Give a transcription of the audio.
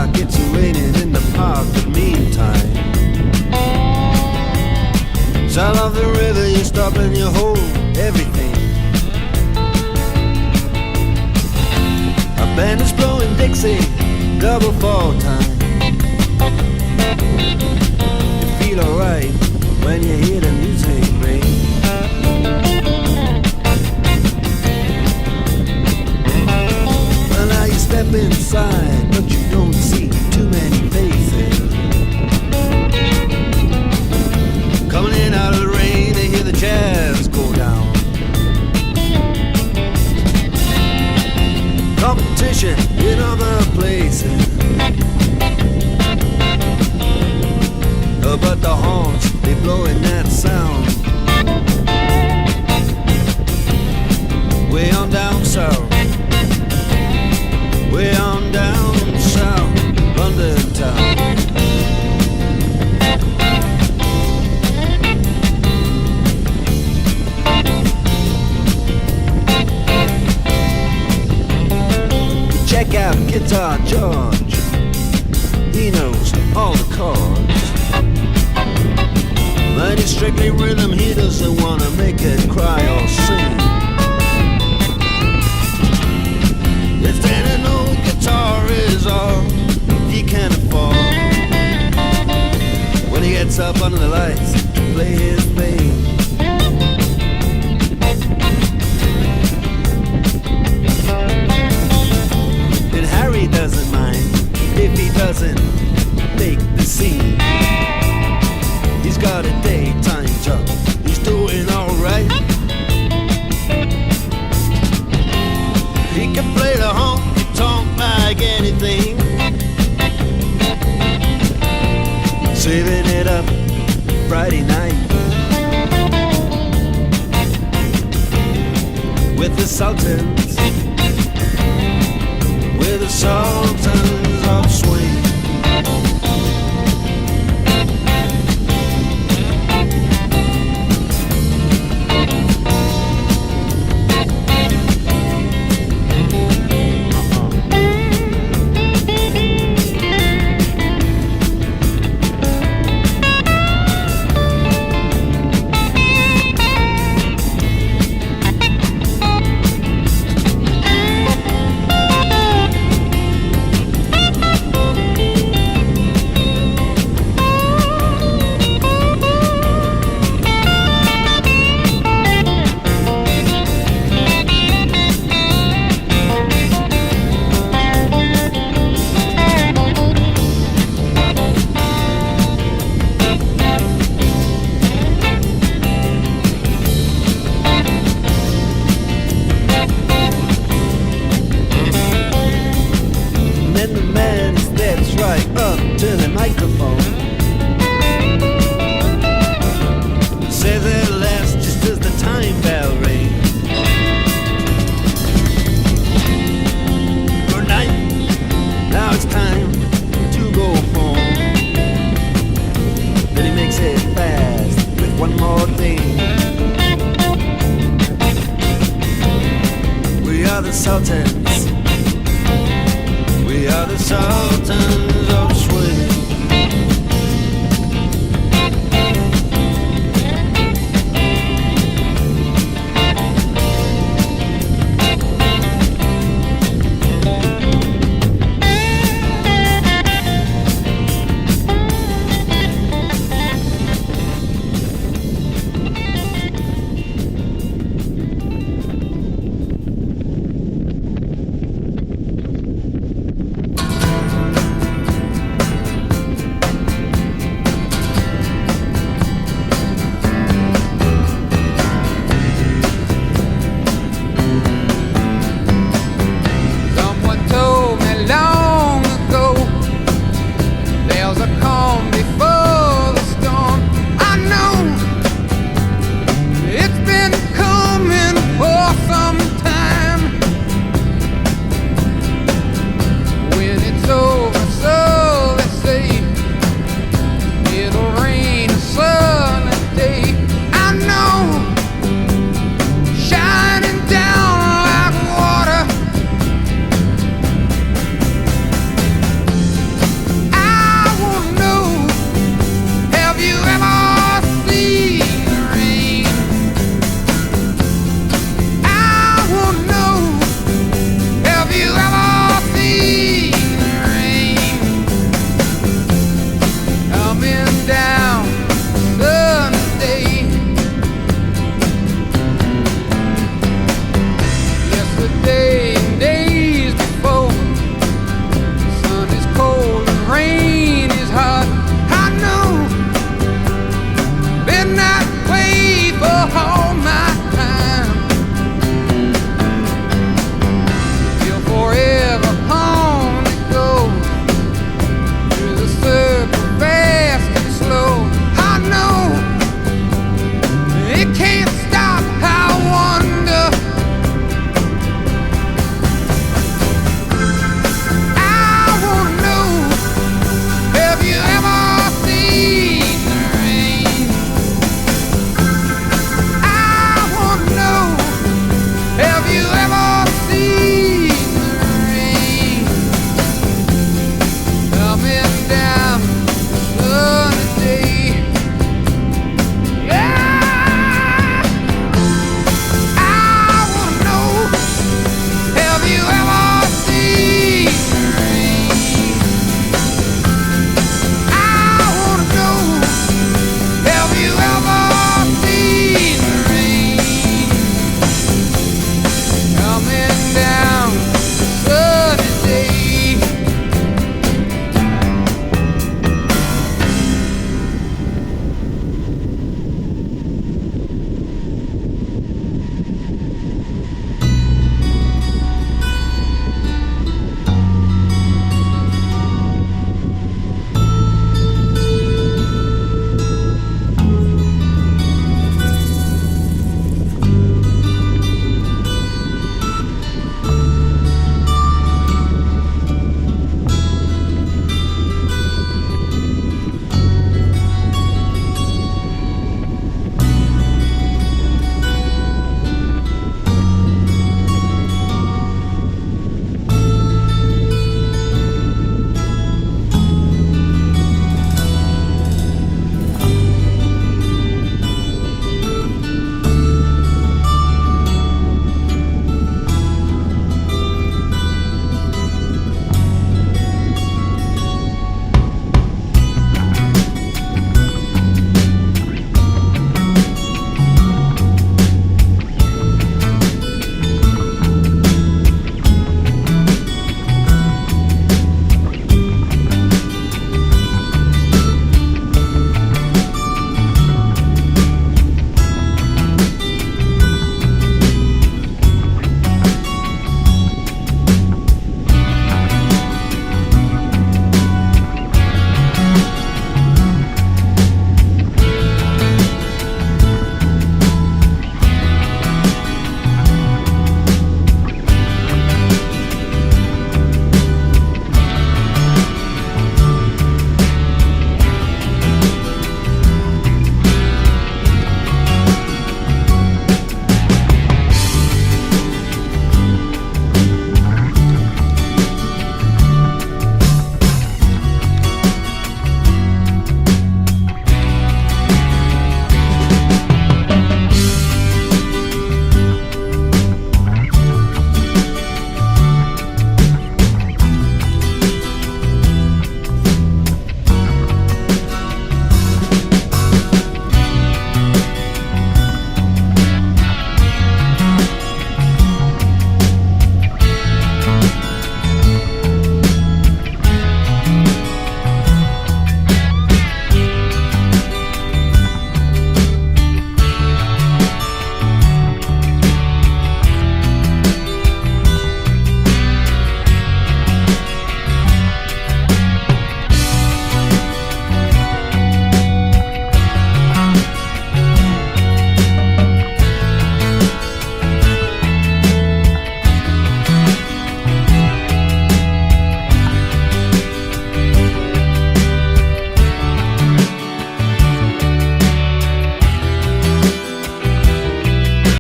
like it's raining in the park. The meantime, south of the river, you stop and you hold everything. A band is blowing Dixie, double fall time. You feel alright when you hear the music ring. Well, now you step inside, but you don't see too many faces. Coming in out of the rain, they hear the jazz go down. Competition in other places, but the horns, they blowing that sound. Way on down south, way on down south, London town. Check out Guitar George, he knows all the chords. But it's strictly rhythm, he doesn't wanna make it cry or sing. If then an old guitar is all he can afford, when he gets up under the lights to play his thing. And Harry doesn't mind if he doesn't make the scene. He's got a daytime job, he's doing alright. He can play the honky-tonk like anything, saving it up Friday night with the Sultans, with the Sultans of Swing. We are the Sultans of